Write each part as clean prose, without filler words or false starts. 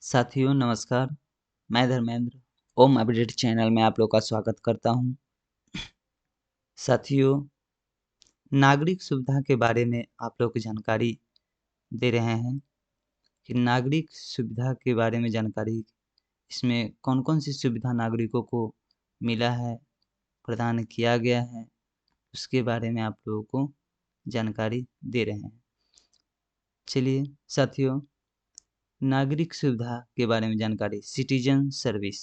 साथियों नमस्कार, मैं धर्मेंद्र ओम अपडेट चैनल में आप लोग का स्वागत करता हूं। साथियों, नागरिक सुविधा के बारे में आप लोग को जानकारी दे रहे हैं कि नागरिक सुविधा के बारे में जानकारी इसमें कौन-कौन सी सुविधा नागरिकों को मिला है, प्रदान किया गया है, उसके बारे में आप लोगों को जानकारी दे रहे हैं। चलिए साथियों, नागरिक सुविधा के बारे में जानकारी सिटीजन सर्विस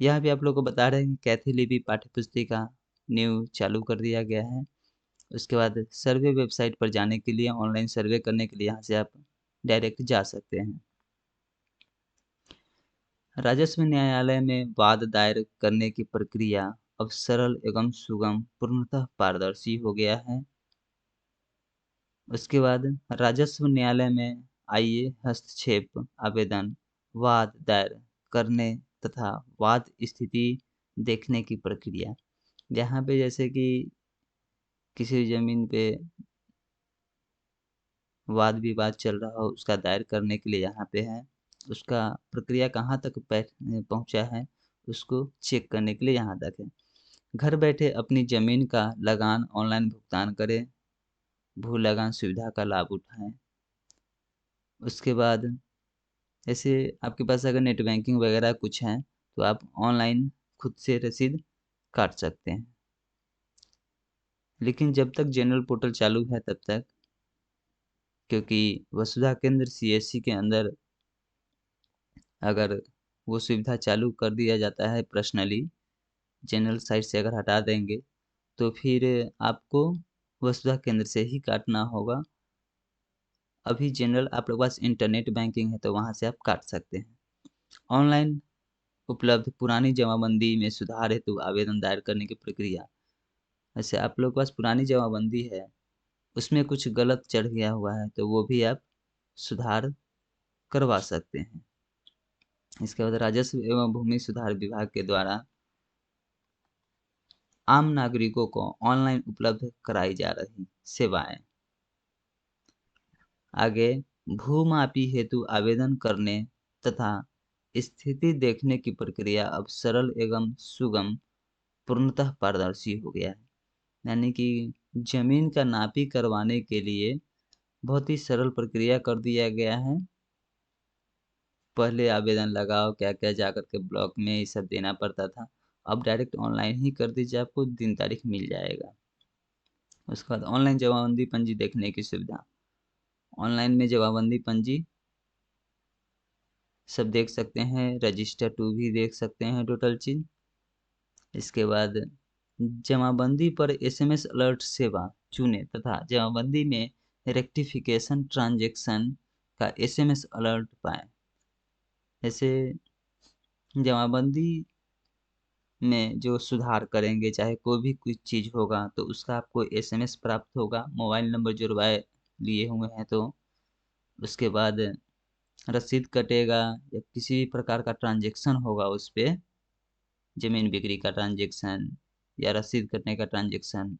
यहाँ पे आप लोग को बता रहे हैं कि कैथी लिपि पाठ्यपुस्तिका न्यू चालू कर दिया गया है। उसके बाद सर्वे वेबसाइट पर जाने के लिए ऑनलाइन सर्वे करने के लिए यहाँ से आप डायरेक्ट जा सकते हैं। राजस्व न्यायालय में वाद दायर करने की प्रक्रिया अब सरल एवं सुगम पूर्णतः पारदर्शी हो गया है। उसके बाद राजस्व न्यायालय में आइए हस्तक्षेप आवेदन वाद दायर करने तथा वाद स्थिति देखने की प्रक्रिया यहाँ पे जैसे कि किसी ज़मीन पे वाद विवाद चल रहा हो उसका दायर करने के लिए यहाँ पे है। उसका प्रक्रिया कहाँ तक पहुँचा है उसको चेक करने के लिए यहाँ तक है। घर बैठे अपनी ज़मीन का लगान ऑनलाइन भुगतान करें, भू लगान सुविधा का लाभ उठाएँ। उसके बाद जैसे आपके पास अगर नेट बैंकिंग वगैरह कुछ है तो आप ऑनलाइन खुद से रसीद काट सकते हैं। लेकिन जब तक जनरल पोर्टल चालू है तब तक, क्योंकि वसुधा केंद्र सीएससी के अंदर अगर वो सुविधा चालू कर दिया जाता है पर्सनली, जनरल साइट से अगर हटा देंगे तो फिर आपको वसुधा केंद्र से ही काटना होगा। अभी जनरल आप लोग के पास इंटरनेट बैंकिंग है तो वहाँ से आप काट सकते हैं। ऑनलाइन उपलब्ध पुरानी जमाबंदी में सुधार हेतु आवेदन दायर करने की प्रक्रिया। वैसे आप लोग के पास पुरानी जमाबंदी है, उसमें कुछ गलत चढ़ गया हुआ है तो वो भी आप सुधार करवा सकते हैं। इसके बाद राजस्व एवं भूमि सुधार विभाग के द्वारा आम नागरिकों को ऑनलाइन उपलब्ध कराई जा रही सेवाएं। आगे भूमापी हेतु आवेदन करने तथा स्थिति देखने की प्रक्रिया अब सरल एवं सुगम पूर्णतः पारदर्शी हो गया है। यानी कि जमीन का नापी करवाने के लिए बहुत ही सरल प्रक्रिया कर दिया गया है। पहले आवेदन लगाओ क्या क्या जा करके ब्लॉक में ये सब देना पड़ता था, अब डायरेक्ट ऑनलाइन ही कर दीजिए, आपको दिन तारीख मिल जाएगा। उसके बाद ऑनलाइन जमाबंदी पंजी देखने की सुविधा। ऑनलाइन में जमाबंदी पंजी सब देख सकते हैं, रजिस्टर टू भी देख सकते हैं टोटल चीज। इसके बाद जमाबंदी पर एसएमएस अलर्ट सेवा चुने तथा जमाबंदी में रेक्टिफिकेशन ट्रांजैक्शन का एसएमएस अलर्ट पाएं। जैसे जमाबंदी में जो सुधार करेंगे चाहे कोई भी कुछ चीज़ होगा तो उसका आपको एसएमएस प्राप्त होगा, मोबाइल नंबर जुड़वाए लिए हुए हैं तो। उसके बाद रसीद कटेगा या किसी भी प्रकार का ट्रांजैक्शन होगा उस पे, ज़मीन बिक्री का ट्रांजैक्शन या रसीद कटने का ट्रांजैक्शन,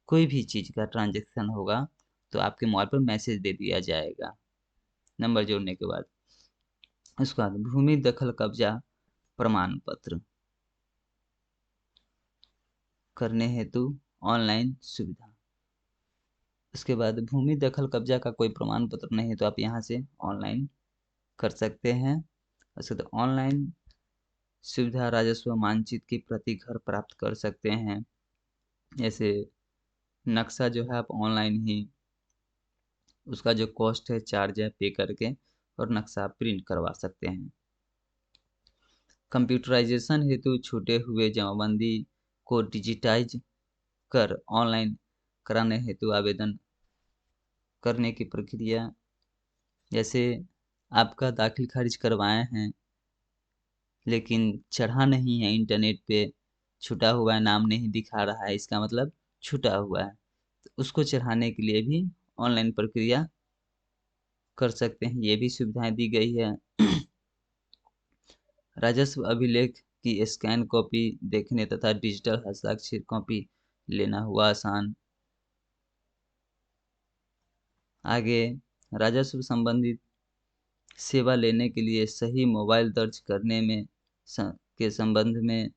कोई भी चीज़ का ट्रांजैक्शन होगा तो आपके मोबाइल पर मैसेज दे दिया जाएगा नंबर जोड़ने के बाद। उसके बाद भूमि दखल कब्जा प्रमाण पत्र करने हेतु ऑनलाइन सुविधा। उसके बाद भूमि दखल कब्जा का कोई प्रमाण पत्र नहीं है तो आप यहाँ से ऑनलाइन कर सकते हैं। उसके बाद ऑनलाइन सुविधा राजस्व मानचित्र की प्रति घर प्राप्त कर सकते हैं। जैसे नक्शा जो है आप ऑनलाइन ही उसका जो कॉस्ट है चार्ज है पे करके और नक्शा प्रिंट करवा सकते हैं। कंप्यूटराइजेशन हेतु छूटे हुए जमाबंदी को डिजिटाइज कर ऑनलाइन कराने हेतु आवेदन करने की प्रक्रिया। जैसे आपका दाखिल खारिज करवाए हैं लेकिन चढ़ा नहीं है, इंटरनेट पे छुटा हुआ है, नाम नहीं दिखा रहा है, इसका मतलब छुटा हुआ है, तो उसको चढ़ाने के लिए भी ऑनलाइन प्रक्रिया कर सकते हैं, ये भी सुविधाएं दी गई है। राजस्व अभिलेख की स्कैन कॉपी देखने तथा डिजिटल हस्ताक्षर कॉपी लेना हुआ आसान। आगे राजस्व संबंधित सेवा लेने के लिए सही मोबाइल दर्ज करने में के संबंध में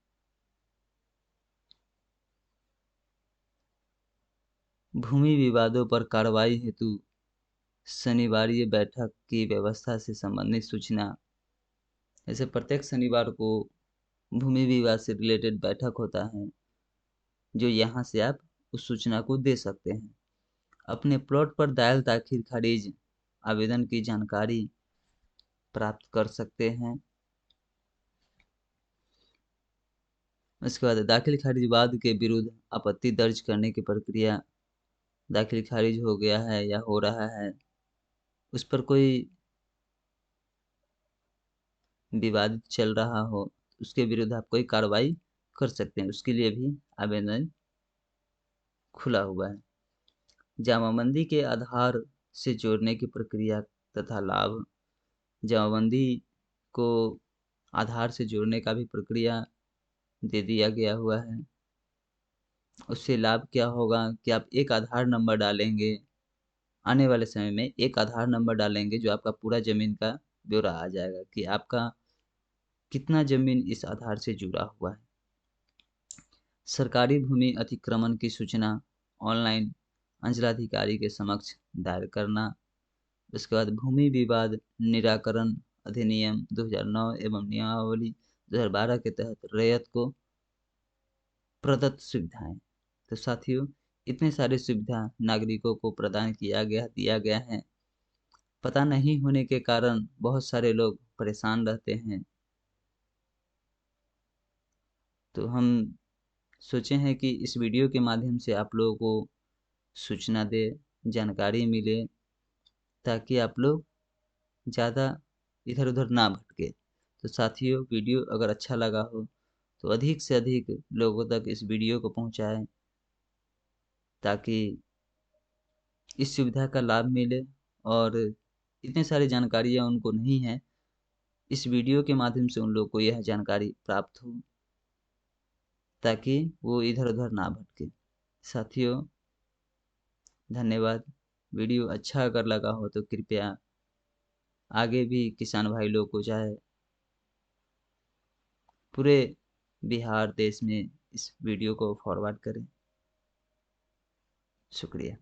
भूमि विवादों पर कार्रवाई हेतु शनिवारीय बैठक की व्यवस्था से संबंधित सूचना। ऐसे प्रत्येक शनिवार को भूमि विवाद से रिलेटेड बैठक होता है, जो यहाँ से आप उस सूचना को दे सकते हैं। अपने प्लॉट पर दायर दाखिल खारिज आवेदन की जानकारी प्राप्त कर सकते हैं। उसके बाद दाखिल खारिज वाद के विरुद्ध आपत्ति दर्ज करने की प्रक्रिया, दाखिल खारिज हो गया है या हो रहा है, उस पर कोई विवाद चल रहा हो, उसके विरुद्ध आप कोई कार्रवाई कर सकते हैं, उसके लिए भी आवेदन खुला हुआ है। जमाबंदी के आधार से जोड़ने की प्रक्रिया तथा लाभ, जमाबंदी को आधार से जोड़ने का भी प्रक्रिया दे दिया गया हुआ है। उससे लाभ क्या होगा कि आप एक आधार नंबर डालेंगे, आने वाले समय में एक आधार नंबर डालेंगे, जो आपका पूरा ज़मीन का ब्यौरा आ जाएगा कि आपका कितना ज़मीन इस आधार से जुड़ा हुआ है। सरकारी भूमि अतिक्रमण की सूचना ऑनलाइन अंचलाधिकारी के समक्ष दायर करना। उसके बाद भूमि विवाद निराकरण अधिनियम 2009 एवं नियमावली 2012 के तहत रैयत को प्रदत्त सुविधाएं। तो साथियों, इतने सारे सुविधा नागरिकों को प्रदान दिया गया है। पता नहीं होने के कारण बहुत सारे लोग परेशान रहते हैं। तो हम सोचे हैं कि इस वीडियो के माध्यम से आप लोगों को सूचना दे, जानकारी मिले, ताकि आप लोग ज़्यादा इधर उधर ना भटके। तो साथियों, वीडियो अगर अच्छा लगा हो तो अधिक से अधिक लोगों तक इस वीडियो को पहुंचाएं, ताकि इस सुविधा का लाभ मिले। और इतने सारी जानकारियां उनको नहीं है, इस वीडियो के माध्यम से उन लोग को यह जानकारी प्राप्त हो, ताकि वो इधर उधर ना भटके। साथियों, धन्यवाद। वीडियो अच्छा अगर लगा हो तो कृपया आगे भी किसान भाई लोग को, चाहे पूरे बिहार देश में, इस वीडियो को फॉरवर्ड करें। शुक्रिया।